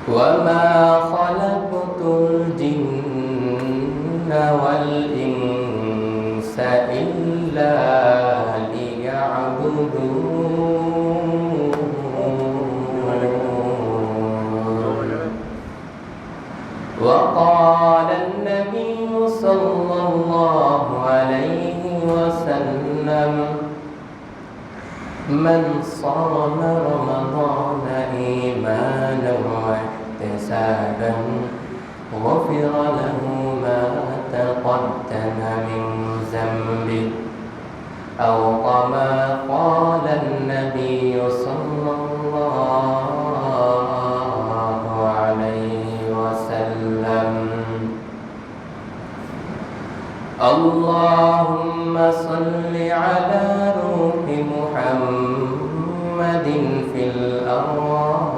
وما خلقت الجن والإنس إلا ليعبدون وقال النبي صلى الله عليه وسلم من صام رمضان إيمانا واحتسابا غفر له ما تقدم من ذنبه أو كما قال النبي صلى الله عليه وسلم اللهم صل على روح محمد في الأرواح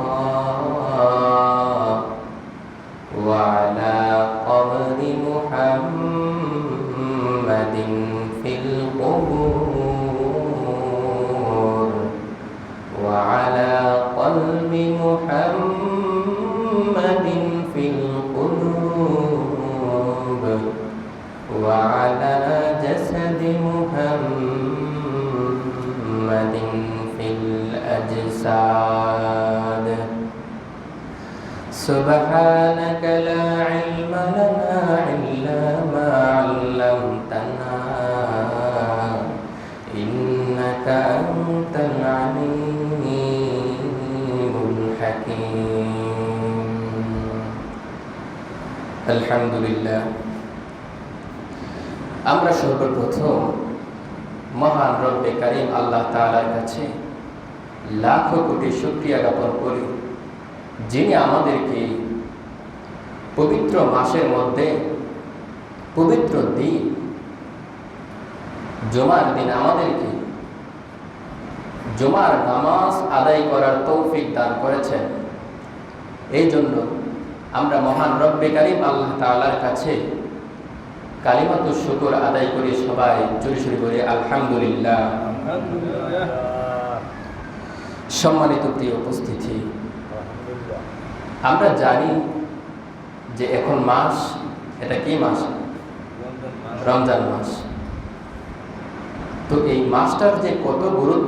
وعلى قبر محمد في القبور وعلى قلب محمد في القلوب وعلى جسد محمد في الأجساد سبحانك لا علم لنا إلا ما علمتنا إنك أنت العليم الحكيم الحمد لله আমরা সর্বপ্রথম মহান রব্বে কারীম আল্লাহ তাআলার কাছে লাখো কোটি শুকরিয়া জ্ঞাপন করি যিনি আমাদেরকে পবিত্র মাসের মধ্যে পবিত্র দিন জুমার দিন আমাদেরকে জুমার নামাজ আদায় করার তৌফিক দান করেছেন। এই জন্য আমরা মহান রব্বে কারীম আল্লাহ তাআলার কাছে কালিমাতুশ শুকর আদায় করি, সবাই জোরে জোরে বলি আলহামদুলিল্লাহ। সম্মানিত প্রিয় উপস্থিতি, আমরা জানি যে এখন মাস, এটা কি মাস? রমজান মাস। তো এই মাসটার যে কত গুরুত্ব